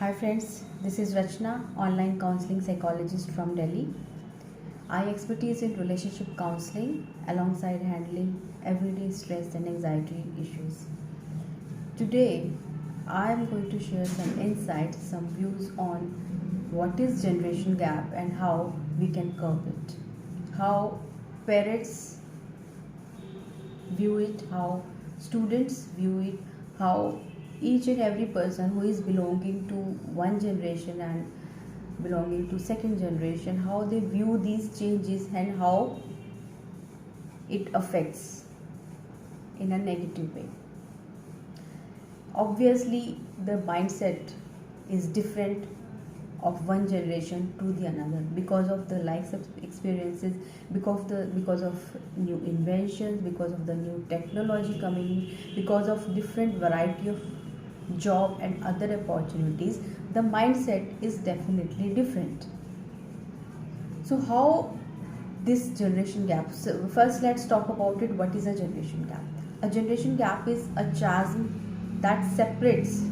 Hi friends, this is Rachna, online counseling psychologist from Delhi. I expertise in relationship counseling alongside handling everyday stress and anxiety issues. Today, I am going to share some insights, some views on what is generation gap and how we can curb it. How parents view it, how students view it, how each and every person who is belonging to one generation and belonging to second generation, how they view these changes and how it affects in a negative way. Obviously, the mindset is different of one generation to the another because of the life experiences, because of new inventions, because of the new technology coming in, because of different variety of job and other opportunities. The mindset is definitely different. So how this generation gap? So first let's talk about it. What is a generation gap? A generation gap is a chasm that separates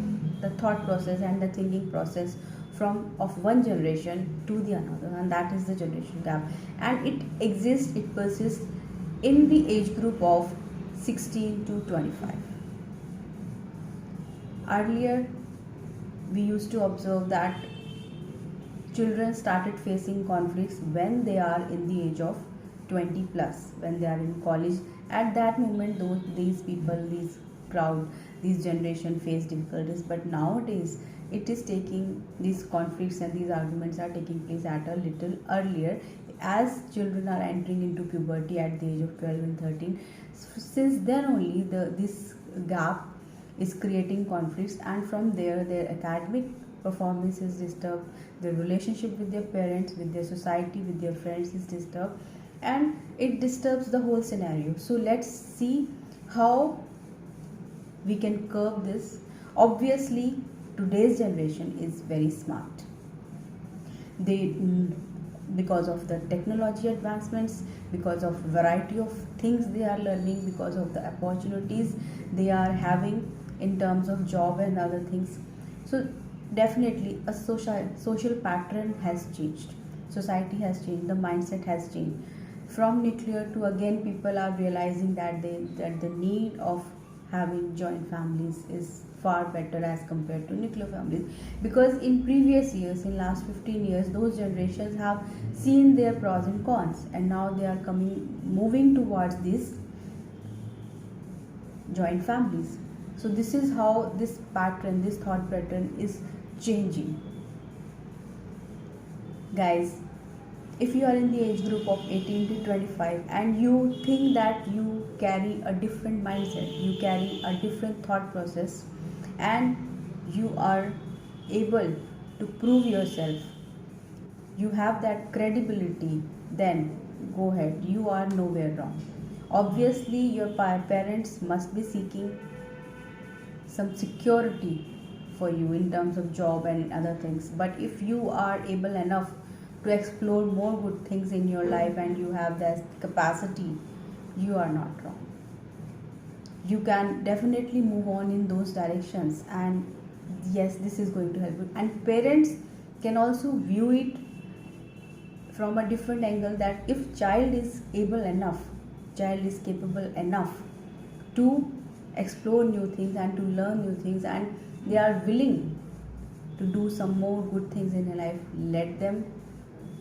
the thought process and the thinking process from of one generation to the another, and that is the generation gap. And it exists, it persists in the age group of 16 to 25. Earlier we used to observe that children started facing conflicts when they are in the age of 20 plus, when they are in college. At that moment, these people, these crowd, these generation face difficulties. But nowadays, it is taking these conflicts and these arguments are taking place at a little earlier, as children are entering into puberty at the age of 12 and 13. Since then only this gap is creating conflicts, and from there their academic performance is disturbed, their relationship with their parents, with their society, with their friends is disturbed, and it disturbs the whole scenario. So let's see how we can curb this. Obviously, today's generation is very smart. They because of the technology advancements, because of variety of things they are learning, because of the opportunities they are having in terms of job and other things. So definitely a social pattern has changed, society has changed, the mindset has changed. From nuclear to, again, people are realizing that the need of having joint families is far better as compared to nuclear families, because in previous years, in last 15 years, those generations have seen their pros and cons, and now they are moving towards these joint families. So this is how this pattern, this thought pattern is changing. Guys, if you are in the age group of 18 to 25 and you think that you carry a different mindset, you carry a different thought process, and you are able to prove yourself, you have that credibility, then go ahead, you are nowhere wrong. Obviously, your parents must be seeking some security for you in terms of job and other things, but if you are able enough to explore more good things in your life and you have that capacity, you are not wrong. You can definitely move on in those directions, and yes, this is going to help you. And parents can also view it from a different angle, that if child is able enough, child is capable enough to explore new things and to learn new things, and they are willing to do some more good things in their life, let them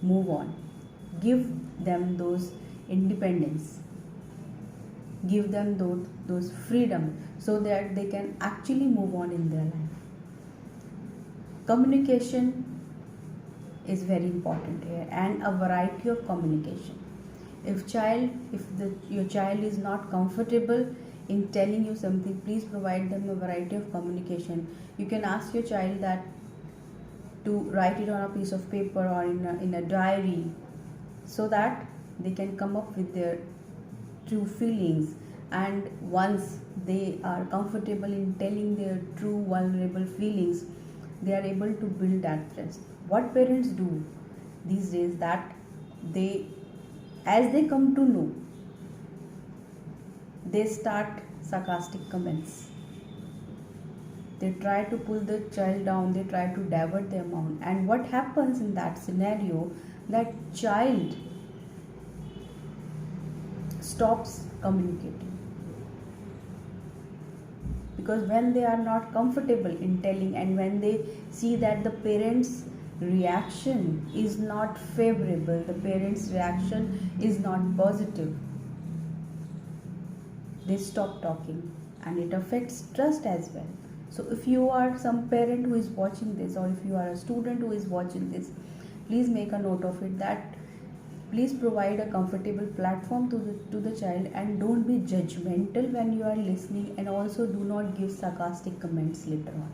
move on. Give them those independence, give them those freedom, so that they can actually move on in their life. Communication is very important here, and a variety of communication. If your child is not comfortable in telling you something, please provide them a variety of communication. You can ask your child that to write it on a piece of paper or in a diary, so that they can come up with their true feelings, and once they are comfortable in telling their true vulnerable feelings, they are able to build that trust. What parents do these days, that they, as they come to know, they start sarcastic comments, They try to pull the child down, they try to divert their mind. And what happens in that scenario, that child stops communicating, because when they are not comfortable in telling, and when they see that the parents reaction is not favorable, the parents reaction is not positive, they stop talking, and it affects trust as well. So if you are some parent who is watching this, or if you are a student who is watching this, please make a note of it, that please provide a comfortable platform to the child, and don't be judgmental when you are listening, and also do not give sarcastic comments later on.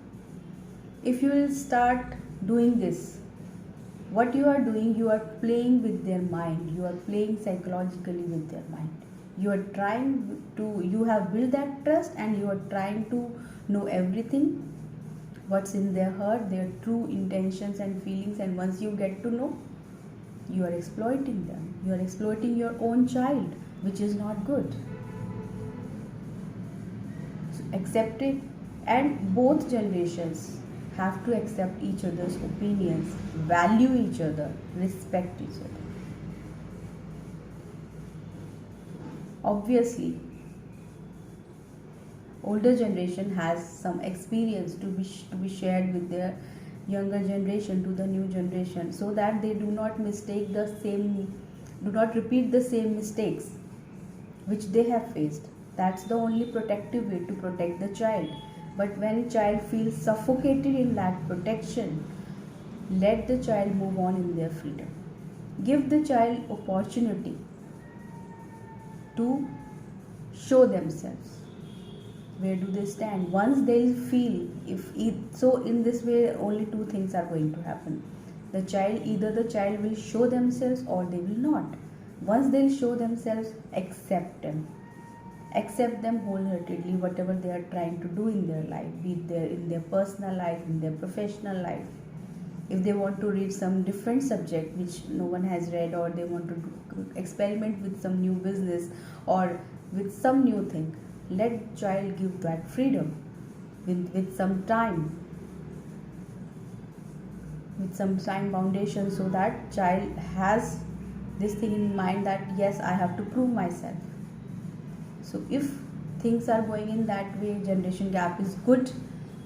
If you will start doing this, what you are doing, you are playing with their mind, you are playing psychologically with their mind. You are trying to, you have built that trust, and you are trying to know everything, what's in their heart, their true intentions and feelings, and once you get to know, you are exploiting them, you are exploiting your own child, which is not good. So accept it, and both generations have to accept each other's opinions, value each other, respect each other. Obviously, older generation has some experience to be shared with their younger generation, to the new generation, so that they do not do not repeat the same mistakes which they have faced. That's the only protective way to protect the child. But when child feels suffocated in that protection, let the child move on in their freedom. Give the child opportunity to show themselves. Where do they stand? Once they'll feel, so in this way only two things are going to happen. Either the child will show themselves, or they will not. Once they'll show themselves, accept them wholeheartedly, whatever they are trying to do in their life, be it in their personal life, in their professional life. If they want to read some different subject which no one has read, or they want to experiment with some new business or with some new thing, let child give that freedom with some time, with some time foundation, so that child has this thing in mind, that yes, I have to prove myself. So if things are going in that way, generation gap is good.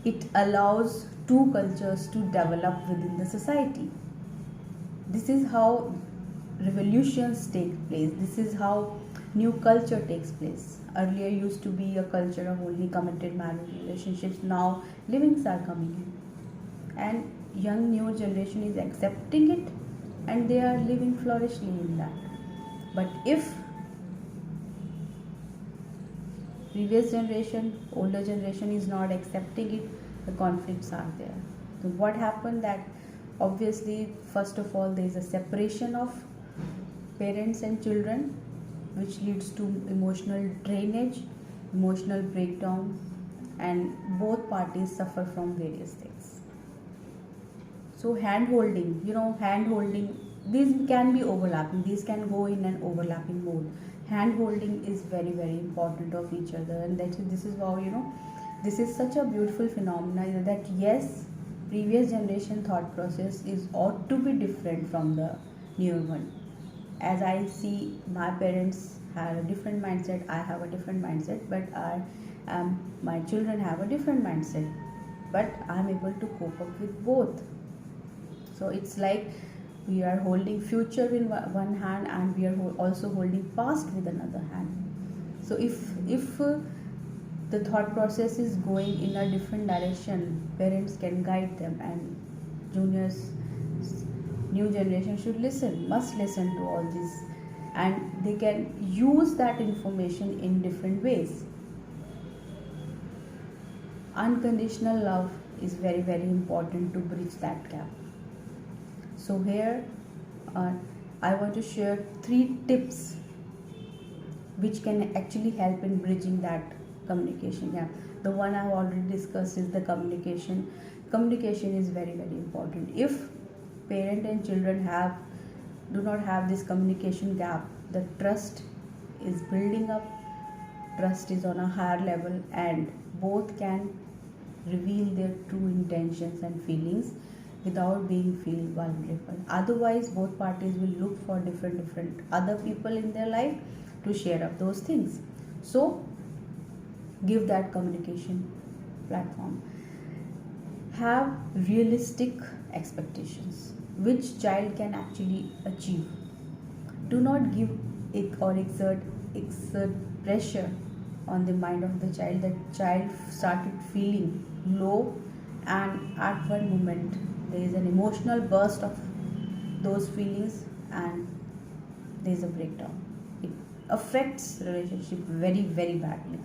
It allows two cultures to develop within the society. This is how revolutions take place. This is how new culture takes place. Earlier used to be a culture of only committed marriage relationships. Now livings are coming in, and young new generation is accepting it, and they are living flourishly in that. But if previous generation, older generation is not accepting it, the conflicts are there. So what happened, that obviously first of all there is a separation of parents and children, which leads to emotional drainage, emotional breakdown, and both parties suffer from various things. So hand holding, these can be overlapping, these can go in an overlapping mode. Hand holding is very very important of each other, and this is how this is such a beautiful phenomenon, that yes, previous generation thought process is ought to be different from the newer one. As I see, my parents had a different mindset, I have a different mindset, but my children have a different mindset, but I'm able to cope up with both. So it's like we are holding future in one hand, and we are also holding past with another hand. So if the thought process is going in a different direction, parents can guide them, and juniors, new generation must listen to all this, and they can use that information in different ways. Unconditional love is very very important to bridge that gap. So here I want to share 3 tips which can actually help in bridging that communication gap. The one I've already discussed is the communication. Communication is very very important. If parent and children do not have this communication gap, the trust is building up, trust is on a higher level, and both can reveal their true intentions and feelings without being feel vulnerable. Otherwise, both parties will look for different other people in their life to share up those things. So give that communication platform. Have realistic expectations which child can actually achieve. Do not give it or exert pressure on the mind of the child. The child started feeling low, and at one moment there is an emotional burst of those feelings, and there is a breakdown. It affects relationship very badly.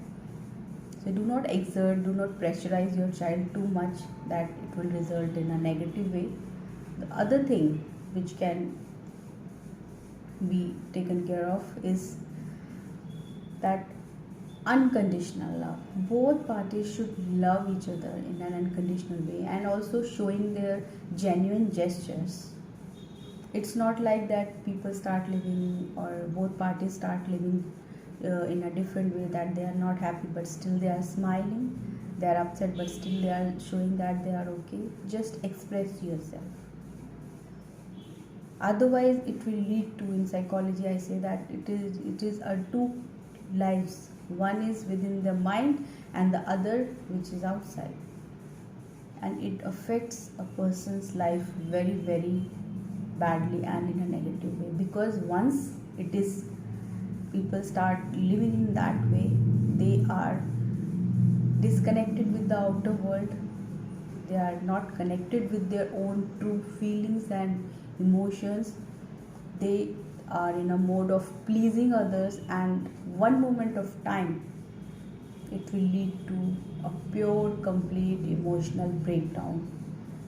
So do not exert, do not pressurize your child too much that it will result in a negative way. The other thing which can be taken care of is that unconditional love. Both parties should love each other in an unconditional way, and also showing their genuine gestures. It's not like that people start living or both parties start living in a different way, that they are not happy but still they are smiling, they are upset but still they are showing that they are okay. Just express yourself. Otherwise it will lead to, in psychology I say that it is a two lives. One is within the mind and the other which is outside, and it affects a person's life very badly and in a negative way, because once it is people start living in that way, they are disconnected with the outer world. They are not connected with their own true feelings and emotions. They are in a mode of pleasing others, and one moment of time it will lead to a pure complete emotional breakdown,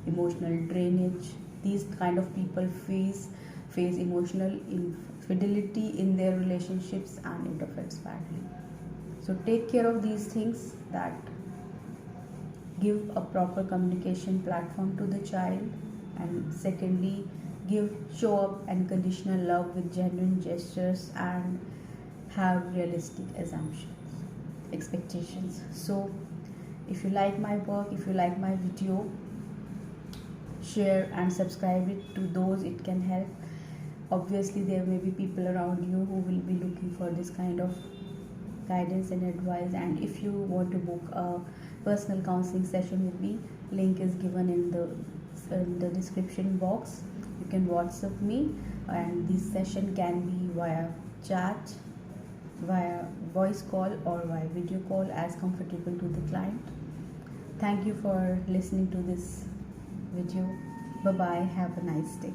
emotional drainage. These kind of people face emotional infidelity in their relationships, and it affects badly. So take care of these things, that give a proper communication platform to the child, and secondly give show up unconditional love with genuine gestures, and have realistic assumptions, expectations. So if you like my work, if you like my video, share and subscribe it to those it can help. Obviously there may be people around you who will be looking for this kind of guidance and advice, and if you want to book a personal counseling session with me, link is given in the description box. You can WhatsApp me, and this session can be via chat, via voice call, or via video call, as comfortable to the client. Thank you for listening to this video. Bye bye, have a nice day.